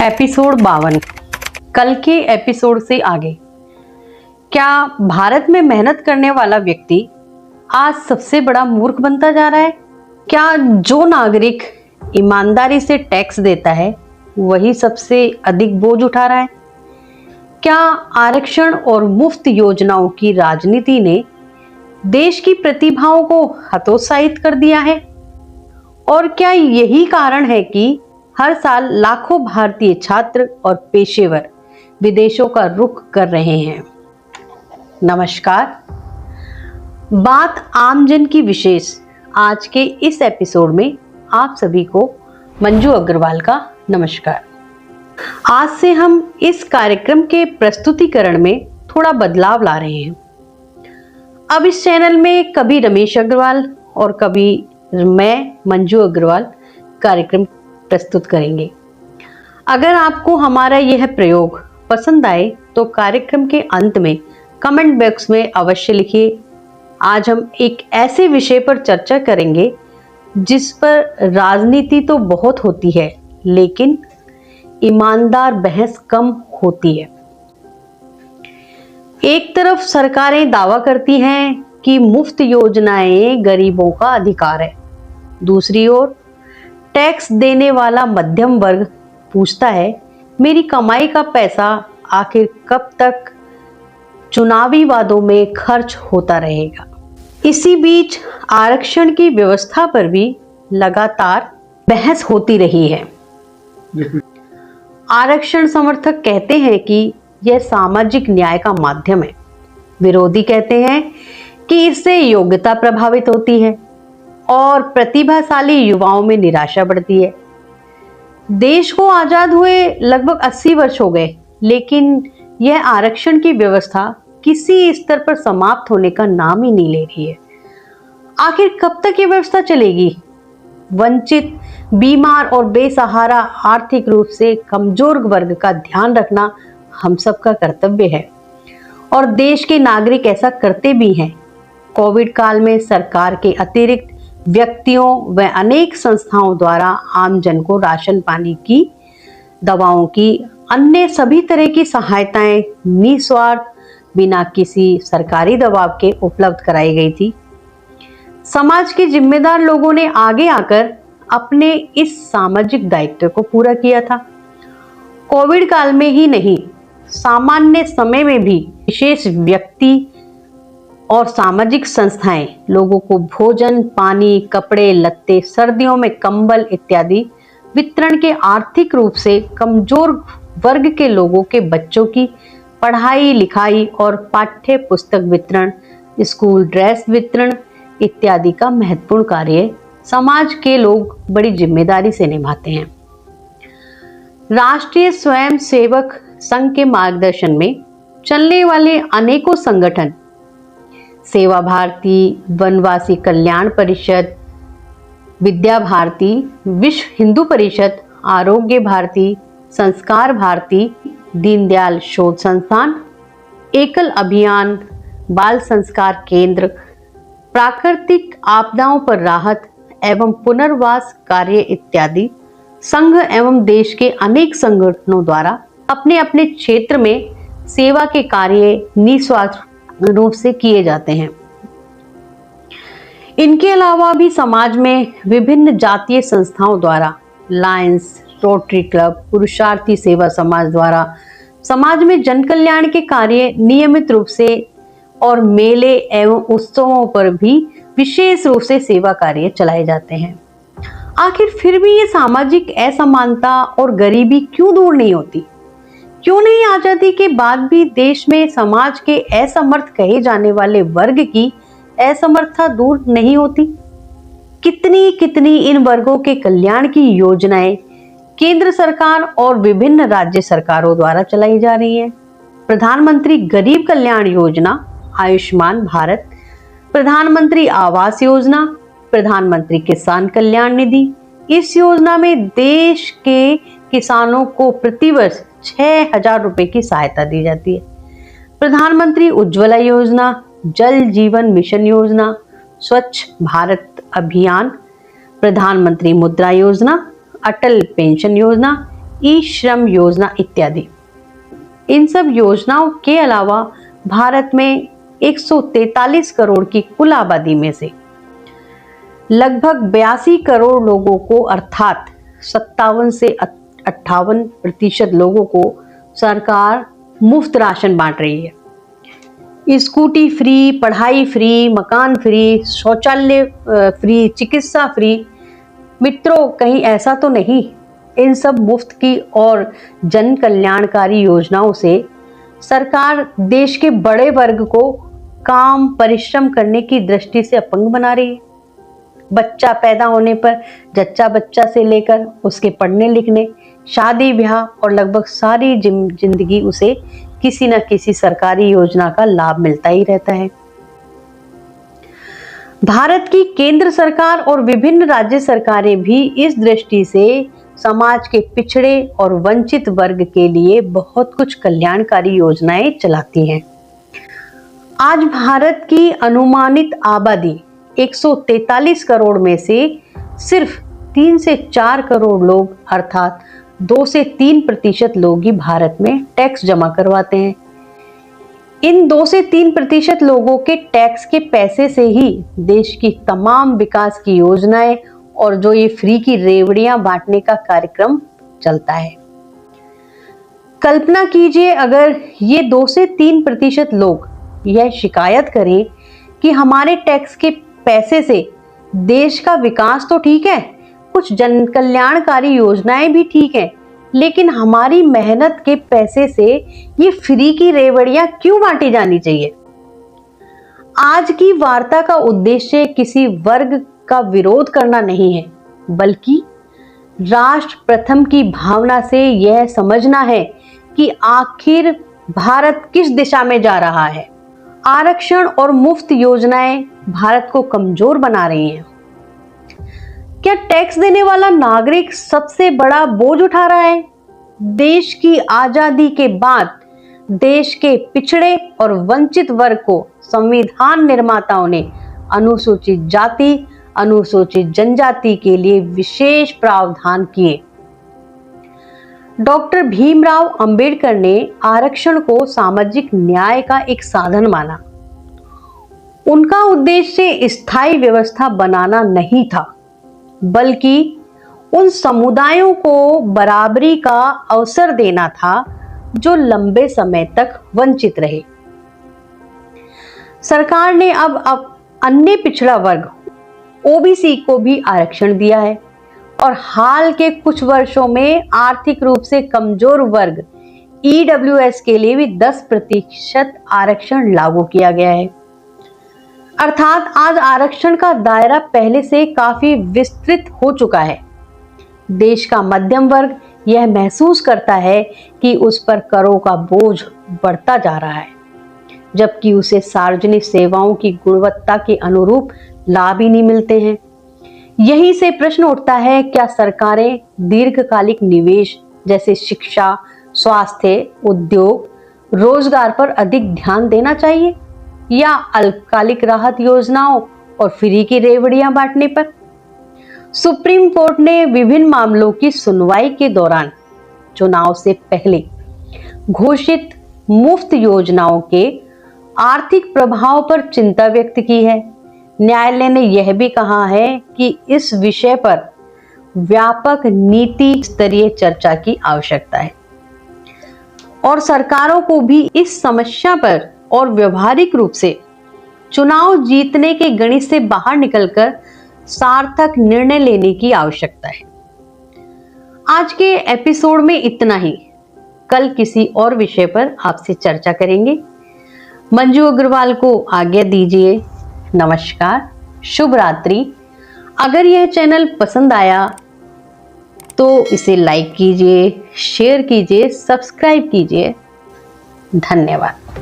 Episode 52 कल के episode से आगे। क्या भारत में मेहनत करने वाला व्यक्ति आज सबसे बड़ा मूर्ख बनता जा रहा है? क्या जो नागरिक ईमानदारी से टैक्स देता है वही सबसे अधिक बोझ उठा रहा है? क्या आरक्षण और मुफ्त योजनाओं की राजनीति ने देश की प्रतिभाओं को हतोत्साहित कर दिया है? और क्या यही कारण है कि हर साल लाखों भारतीय छात्र और पेशेवर विदेशों का रुख कर रहे हैं? नमस्कार, बात आमजन की विशेष आज के इस एपिसोड में आप सभी को मंजू अग्रवाल का नमस्कार। आज से हम इस कार्यक्रम के प्रस्तुतिकरण में थोड़ा बदलाव ला रहे हैं। अब इस चैनल में कभी रमेश अग्रवाल और कभी मैं मंजू अग्रवाल कार्यक्रम प्रस्तुत करेंगे। अगर आपको हमारा यह प्रयोग पसंद आए तो कार्यक्रम के अंत में कमेंट बॉक्स में अवश्य लिखिए। आज हम एक ऐसे विषय पर चर्चा करेंगे जिस पर राजनीति तो बहुत होती है लेकिन ईमानदार बहस कम होती है। एक तरफ सरकारें दावा करती हैं कि मुफ्त योजनाएं गरीबों का अधिकार है, दूसरी ओर टैक्स देने वाला मध्यम वर्ग पूछता है मेरी कमाई का पैसा आखिर कब तक चुनावी वादों में खर्च होता रहेगा। इसी बीच आरक्षण की व्यवस्था पर भी लगातार बहस होती रही है। आरक्षण समर्थक कहते हैं कि यह सामाजिक न्याय का माध्यम है, विरोधी कहते हैं कि इससे योग्यता प्रभावित होती है और प्रतिभाशाली युवाओं में निराशा बढ़ती है। देश को आजाद हुए लगभग 80 वर्ष हो गए, लेकिन यह आरक्षण की व्यवस्था किसी स्तर पर समाप्त होने का नाम ही नहीं ले रही है। आखिर कब तक ये व्यवस्था चलेगी? वंचित, बीमार और बेसहारा आर्थिक रूप से कमजोर वर्ग का ध्यान रखना हम सबका कर्तव्य है और देश के नागरिक ऐसा करते भी हैं। कोविड काल में सरकार के अतिरिक्त व्यक्तियों व अनेक संस्थाओं द्वारा आम जन को राशन पानी की, दवाओं की, अन्य सभी तरह की सहायताएं निस्वार्थ बिना किसी सरकारी दबाव के उपलब्ध कराई गई थी। समाज के जिम्मेदार लोगों ने आगे आकर अपने इस सामाजिक दायित्व को पूरा किया था। कोविड काल में ही नहीं, सामान्य समय में भी विशेष व्यक्ति और सामाजिक संस्थाएं लोगों को भोजन, पानी, कपड़े, लत्ते, सर्दियों में कंबल इत्यादि वितरण के आर्थिक रूप से कमजोर वर्ग के लोगों के बच्चों की पढ़ाई लिखाई और पाठ्य पुस्तक वितरण, स्कूल ड्रेस वितरण इत्यादि का महत्वपूर्ण कार्य समाज के लोग बड़ी जिम्मेदारी से निभाते हैं। राष्ट्रीय स्वयं सेवक संघ के मार्गदर्शन में चलने वाले अनेकों संगठन, सेवा भारती, वनवासी कल्याण परिषद, विद्या भारती, विश्व हिंदू परिषद, आरोग्य भारती, संस्कार भारती, दीनदयाल शोध संस्थान, एकल अभियान, बाल संस्कार केंद्र, प्राकृतिक आपदाओं पर राहत एवं पुनर्वास कार्य इत्यादि संघ एवं देश के अनेक संगठनों द्वारा अपने अपने क्षेत्र में सेवा के कार्य निस्वार्थ रूप से किए जाते हैं। इनके अलावा भी समाज में विभिन्न जातीय संस्थाओं द्वारा लायंस, रोटरी क्लब, पुरुषार्थी सेवा समाज द्वारा समाज में जन कल्याण के कार्य नियमित रूप से और मेले एवं उत्सवों पर भी विशेष रूप से सेवा कार्य चलाए जाते हैं। आखिर फिर भी ये सामाजिक असमानता और गरीबी क्यों दूर नहीं होती? क्यों नहीं आजादी के बाद भी देश में समाज के असमर्थ कहे जाने वाले वर्ग की असमर्थता दूर नहीं होती? कितनी कितनी इन वर्गों के कल्याण की योजनाएं केंद्र सरकार और विभिन्न राज्य सरकारों द्वारा चलाई जा रही हैं। प्रधानमंत्री गरीब कल्याण योजना, आयुष्मान भारत, प्रधानमंत्री आवास योजना, प्रधानमंत्री किसान कल्याण निधि। इस योजना में देश के किसानों को प्रतिवर्ष 6,000 रुपए की सहायता दी जाती है। प्रधानमंत्री उज्ज्वला योजना, जल जीवन मिशन योजना, स्वच्छ भारत अभियान, प्रधानमंत्री मुद्रा योजना, अटल पेंशन योजना, ई श्रम योजना इत्यादि। इन सब योजनाओं के अलावा भारत में 143 करोड़ की कुल आबादी में से लगभग 82 करोड़ लोगों को अर्थात 57 से 58% लोगों को सरकार मुफ्त राशन बांट रही है। स्कूटी फ्री, पढ़ाई फ्री, मकान फ्री, शौचालय फ्री, चिकित्सा फ्री। मित्रों, कहीं ऐसा तो नहीं? इन सब मुफ्त की और जन कल्याणकारी योजनाओं से सरकार देश के बड़े वर्ग को काम परिश्रम करने की दृष्टि से अपंग बना रही है। बच्चा पैदा होने पर जच्चा बच्चा से लेकर उसके पढ़ने लिखने, शादी ब्याह और लगभग सारी जिंदगी उसे किसी न किसी सरकारी योजना का लाभ मिलता ही रहता है। भारत की केंद्र सरकार और विभिन्न राज्य सरकारें भी इस दृष्टि से समाज के पिछड़े और वंचित वर्ग के लिए बहुत कुछ कल्याणकारी योजनाएं चलाती हैं। आज भारत की अनुमानित आबादी 143 करोड़ में से सिर्फ 3 से 4 करोड़ लोग अर्थात 2 से 3% लोग ही भारत में टैक्स जमा करवाते हैं। इन 2 से 3% लोगों के टैक्स के पैसे से ही देश की तमाम विकास की योजनाएं और जो ये फ्री की रेवड़ियां बांटने का कार्यक्रम चलता है। कल्पना कीजिए, अगर ये 2 से 3% लोग यह शिकायत करें कि हमारे टैक्स के पैसे से देश का विकास तो ठीक है, कुछ जन कल्याणकारी योजनाएं भी ठीक है, लेकिन हमारी मेहनत के पैसे से ये फ्री की रेवड़ियां क्यों बांटी जानी चाहिए? आज की वार्ता का उद्देश्य किसी वर्ग का विरोध करना नहीं है, बल्कि राष्ट्र प्रथम की भावना से यह समझना है कि आखिर भारत किस दिशा में जा रहा है। आरक्षण और मुफ्त योजनाएं भारत को कमजोर बना रही हैं। क्या टैक्स देने वाला नागरिक सबसे बड़ा बोझ उठा रहा है? देश की आजादी के बाद देश के पिछड़े और वंचित वर्ग को संविधान निर्माताओं ने अनुसूचित जाति, अनुसूचित जनजाति के लिए विशेष प्रावधान किए। डॉक्टर भीमराव अंबेडकर ने आरक्षण को सामाजिक न्याय का एक साधन माना। उनका उद्देश्य स्थायी व्यवस्था बनाना नहीं था, बल्कि उन समुदायों को बराबरी का अवसर देना था जो लंबे समय तक वंचित रहे। सरकार ने अब अन्य पिछड़ा वर्ग ओबीसी को भी आरक्षण दिया है और हाल के कुछ वर्षों में आर्थिक रूप से कमजोर वर्ग ईडब्ल्यूएस के लिए भी 10% आरक्षण लागू किया गया है। अर्थात आज आरक्षण का दायरा पहले से काफी विस्तृत हो चुका है। देश का मध्यम वर्ग यह महसूस करता है कि उस पर करों का बोझ बढ़ता जा रहा है, जबकि उसे सार्वजनिक सेवाओं की गुणवत्ता के अनुरूप लाभ ही नहीं मिलते हैं। यहीं से प्रश्न उठता है, क्या सरकारें दीर्घकालिक निवेश जैसे शिक्षा, स्वास्थ्य, उद्योग, रोजगार पर अधिक ध्यान देना चाहिए या अल्पकालिक राहत योजनाओं और फ्री की रेवड़ियां बांटने पर? सुप्रीम कोर्ट ने विभिन्न मामलों की सुनवाई के दौरान चुनाव से पहले घोषित मुफ्त योजनाओं के आर्थिक प्रभाव पर चिंता व्यक्त की है। न्यायालय ने यह भी कहा है कि इस विषय पर व्यापक नीति स्तरीय चर्चा की आवश्यकता है और सरकारों को भी इस समस्या पर और व्यवहारिक रूप से चुनाव जीतने के गणित से बाहर निकलकर सार्थक निर्णय लेने की आवश्यकता है। आज के एपिसोड में इतना ही। कल किसी और विषय पर आपसे चर्चा करेंगे। मंजू अग्रवाल को आज्ञा दीजिए। नमस्कार, शुभ रात्रि। अगर यह चैनल पसंद आया तो इसे लाइक कीजिए, शेयर कीजिए, सब्सक्राइब कीजिए। धन्यवाद।